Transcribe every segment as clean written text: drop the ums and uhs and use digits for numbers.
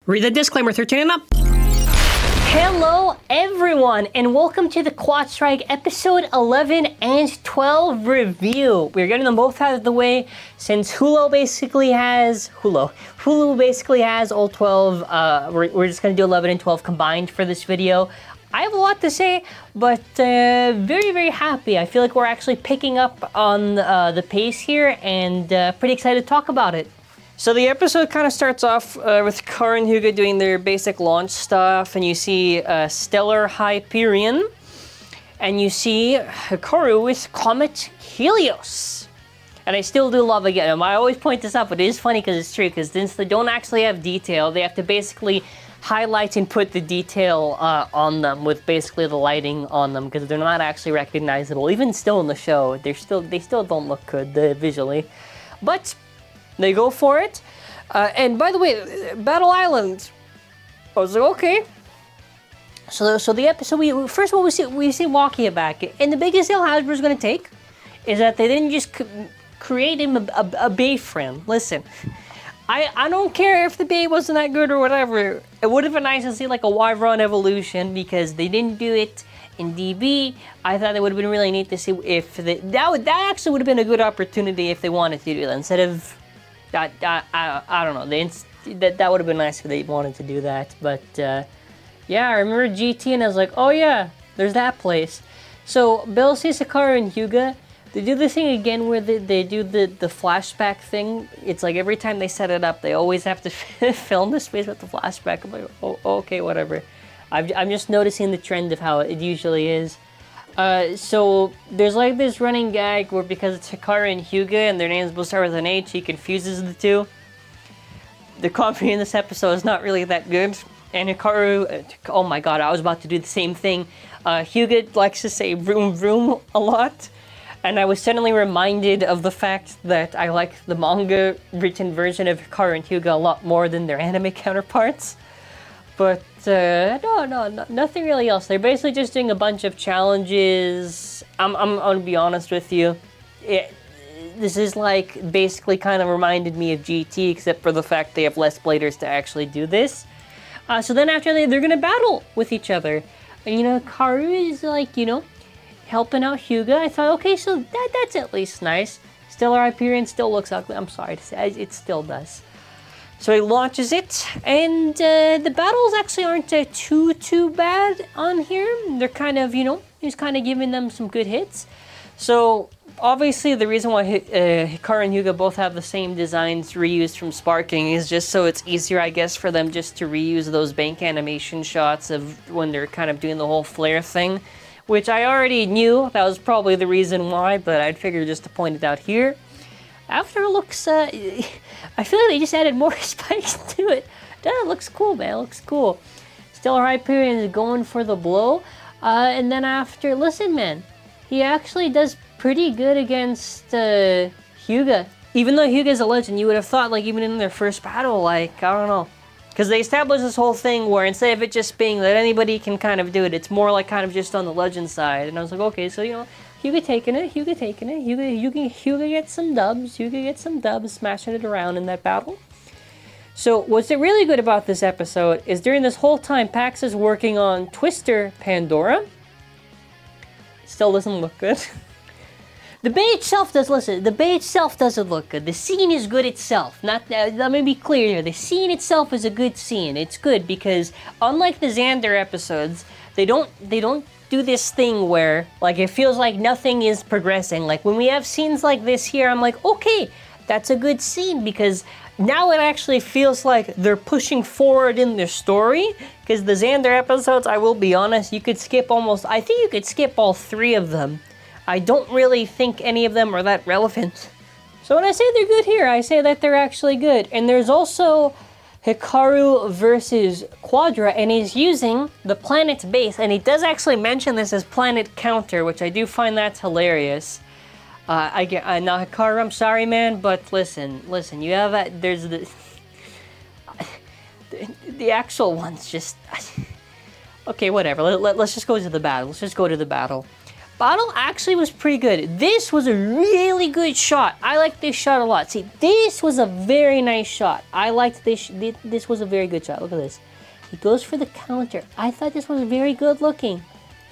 Read the disclaimer, 13 and up. Hello everyone, and welcome to the QuadStrike episode 11 and 12 review. We're getting them both out of the way since Hulu basically has all 12. We're just gonna do 11 and 12 combined for this video. I have a lot to say, but very happy. I feel like we're actually picking up on the pace here, and pretty excited to talk about it. So the episode kind of starts off with HIKARU and Hyuga doing their basic launch stuff, and you see Stellar Hyperion, and you see HIKARU with Comet Helios. And I still do love, again, I always point this out, but it is funny because it's true, because since they don't actually have detail, they have to basically highlight and put the detail on them with basically the lighting on them, because they're not actually recognizable. Even still in the show, they still don't look good visually. But they go for it, and by the way, Battle Island. I was like, okay. So the episode, first of all, we see Wakia back, and the biggest deal Hasbro's gonna take is that they didn't just create him a Bay friend. Listen, I don't care if the Bay wasn't that good or whatever. It would have been nice to see like a Wyvern evolution, because they didn't do it in DB. I thought it would have been really neat to see if that actually would have been a good opportunity if they wanted to do that instead of. I don't know. That would have been nice if they wanted to do that. But yeah, I remember GT and I was like, oh yeah, there's that place. So Bill sees HIKARU and Hyuga. They do the thing again where they do the flashback thing. It's like every time they set it up, they always have to film the space with the flashback. I'm like, oh, okay, whatever. I'm just noticing the trend of how it usually is. So there's like this running gag where because it's HIKARU and Hyuga and their names both start with an H, he confuses the two. The comedy in this episode is not really that good. And HIKARU, oh my god, I was about to do the same thing. Hyuga likes to say vroom vroom a lot. And I was suddenly reminded of the fact that I like the manga written version of HIKARU and Hyuga a lot more than their anime counterparts. But no, nothing really else. They're basically just doing a bunch of challenges. I'm gonna be honest with you. This is like basically kind of reminded me of GT, except for the fact they have less bladers to actually do this. So then after they're gonna battle with each other. And, you know, HIKARU is like, you know, helping out Hyuga. I thought, okay, so that's at least nice. Stellar Hyperion still looks ugly. I'm sorry to say, it still does. So he launches it, and the battles actually aren't too bad on here. They're kind of, you know, he's kind of giving them some good hits. So obviously the reason why HIKARU and Hyuga both have the same designs reused from Sparking is just so it's easier, I guess, for them just to reuse those bank animation shots of when they're kind of doing the whole flare thing, which I already knew. That was probably the reason why, but I'd figure just to point it out here. After it looks, I feel like they just added more spikes to it. That looks cool, man. It looks cool. Stellar Hyperion is going for the blow. And then after, listen, man. He actually does pretty good against Hyuga. Even though Hyuga's a legend, you would have thought, like, even in their first battle, like, I don't know. Because they established this whole thing where instead of it just being that anybody can kind of do it, it's more like kind of just on the legend side. And I was like, okay, so, you know, Hyuga taking it, Hyuga gets some dubs, smashing it around in that battle. So what's really good about this episode is during this whole time, PAX is working on Twister Pandora. Still doesn't look good. The Bay itself doesn't look good. The scene is good itself. Let me be clear here. The scene itself is a good scene. It's good because unlike the Xander episodes, they don't do this thing where, like, it feels like nothing is progressing. Like, when we have scenes like this here, I'm like, okay, that's a good scene, because now it actually feels like they're pushing forward in their story, because the Xander episodes, I will be honest, you could skip I think you could skip all 3 of them. I don't really think any of them are that relevant. So when I say they're good here, I say that they're actually good. And there's also HIKARU versus Quadra, and he's using the planet's base, and he does actually mention this as planet counter, which I do find that's hilarious. Now HIKARU, I'm sorry, man, but listen, you have that. There's the actual ones. Just okay, whatever. Let's just go to the battle. battle actually was pretty good. This was a really good shot. I like this shot a lot. See, this was a very nice shot. I liked this. This was a very good shot. Look at this. He goes for the counter. I thought this was very good looking.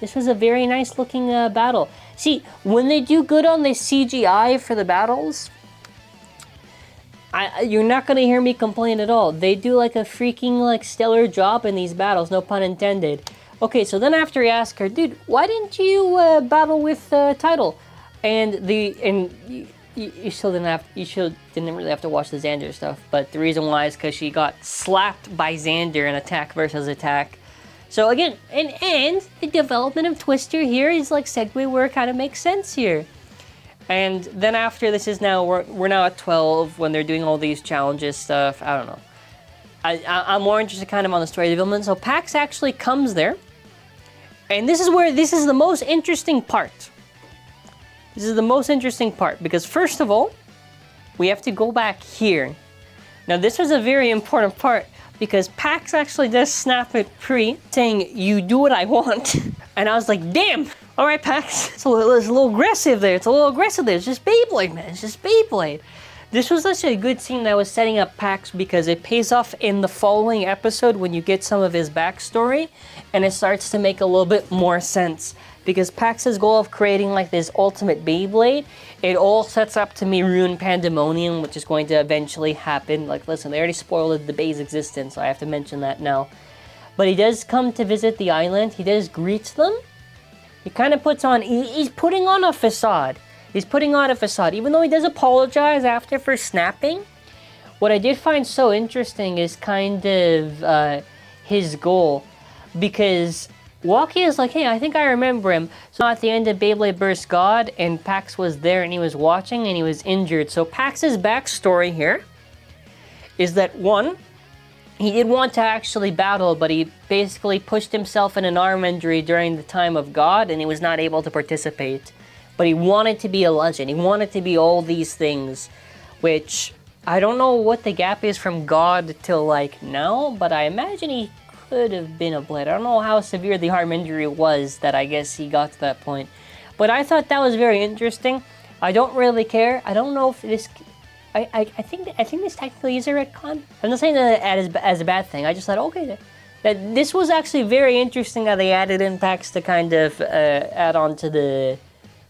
This was a very nice looking battle. See, when they do good on the CGI for the battles, you're not gonna hear me complain at all. They do like a freaking like stellar job in these battles, no pun intended. Okay, so then after he asked her, dude, why didn't you battle with Title? And you still didn't really have to watch the Xander stuff, but the reason why is because she got slapped by Xander in attack versus attack. So again, and the development of Twister here is like segue where it kind of makes sense here. And then after this is now, we're now at 12 when they're doing all these challenges stuff. I don't know. I'm more interested kind of on the story development. So PAX actually comes there. And this is the most interesting part. This is the most interesting part because first of all, we have to go back here. Now this was a very important part because PAX actually does snap at Pri saying, you do what I want. And I was like, damn, all right PAX, it's a little aggressive there. It's a little aggressive there. It's just Beyblade, man, it's just Beyblade. This was such a good scene that was setting up PAX because it pays off in the following episode when you get some of his backstory and it starts to make a little bit more sense. Because PAX's goal of creating like this ultimate Beyblade, it all sets up to me ruin Pandemonium, which is going to eventually happen. Like, listen, they already spoiled the Bay's existence, so I have to mention that now. But he does come to visit the island. He does greet them. He kind of puts on, he's putting on a facade. He's putting on a facade, even though he does apologize after for snapping. What I did find so interesting is kind of his goal, because Walkie is like, hey, I think I remember him. So at the end of Beyblade Burst God, and PAX was there and he was watching and he was injured. So PAX's backstory here is that one, he did want to actually battle, but he basically pushed himself in an arm injury during the time of God and he was not able to participate. But he wanted to be a legend. He wanted to be all these things, which I don't know what the gap is from God till like now, but I imagine he could have been a Blade. I don't know how severe the arm injury was that I guess he got to that point. But I thought that was very interesting. I don't really care. I don't know if this... I think this technically is a retcon. I'm not saying that as a bad thing. I just thought, okay, that this was actually very interesting how they added in PAX to kind of add on to the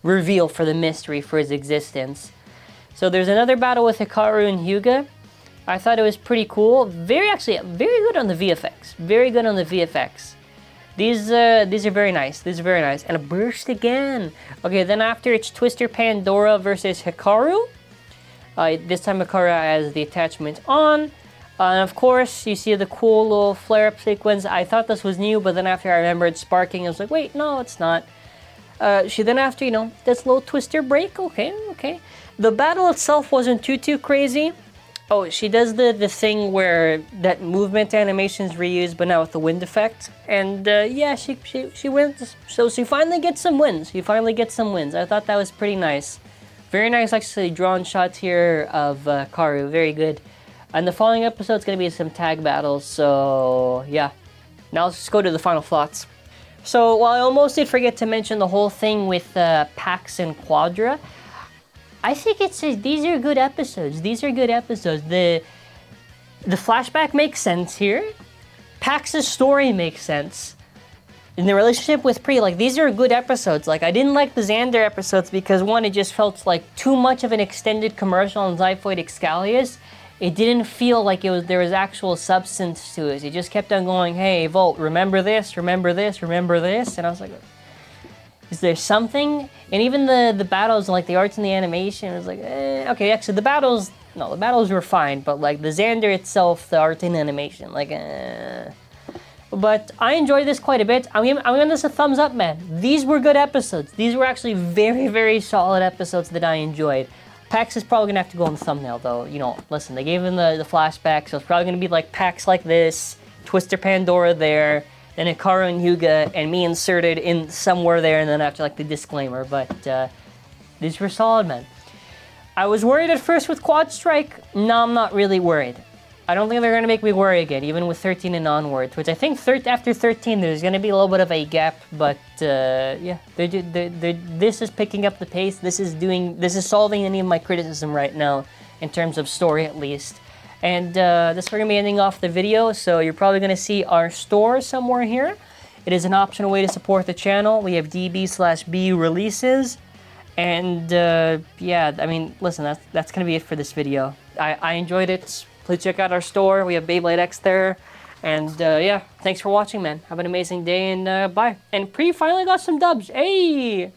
reveal for the mystery for his existence. So there's another battle with HIKARU and Hyuga. I thought it was pretty cool. Very good on the VFX. Very good on the VFX. These are very nice. These are very nice. And a burst again. Okay, then after it's Twister Pandora versus HIKARU. This time HIKARU has the attachment on. And of course, you see the cool little flare-up sequence. I thought this was new, but then after I remembered sparking, I was like, wait, no, it's not. She then after, you know, this little Twister break. Okay. The battle itself wasn't too crazy. Oh, she does the thing where that movement animation is reused, but now with the wind effect. And yeah, she wins. So she finally gets some wins. I thought that was pretty nice. Very nice, actually, drawn shots here of Karu. Very good. And the following episode is going to be some tag battles. So yeah. Now let's just go to the final thoughts. So while I almost did forget to mention the whole thing with PAX and Quadra, I think these are good episodes. The flashback makes sense here. PAX's story makes sense. In the relationship with Pri, like, these are good episodes. Like, I didn't like the Xander episodes because, one, it just felt like too much of an extended commercial on Xiphoid Excalius. It didn't feel like there was actual substance to it. It just kept on going, hey, Volt, remember this, remember this, remember this. And I was like, is there something? And even the battles, like the arts and the animation, it was like, okay, actually the battles were fine, but like the Xander itself, the art and animation, like, But I enjoyed this quite a bit. I'm giving this a thumbs up, man. These were good episodes. These were actually very solid episodes that I enjoyed. PAX is probably gonna have to go on the thumbnail though. You know, listen, they gave him the flashback, so it's probably gonna be like PAX like this, Twister Pandora there, then HIKARU and Hyuga, and me inserted in somewhere there, and then after like the disclaimer. But these were solid, man. I was worried at first with QuadStrike. No, I'm not really worried. I don't think they're gonna make me worry again, even with 13 and onwards. Which I think after 13, there's gonna be a little bit of a gap. But yeah, this is picking up the pace. This is solving any of my criticism right now, in terms of story at least. And that's where we're gonna be ending off the video. So you're probably gonna see our store somewhere here. It is an optional way to support the channel. We have DB/BU releases. And yeah, I mean, listen, that's gonna be it for this video. I enjoyed it. Please check out our store. We have Beyblade X there. And yeah, thanks for watching, man. Have an amazing day, and bye. And Pre finally got some dubs. Hey!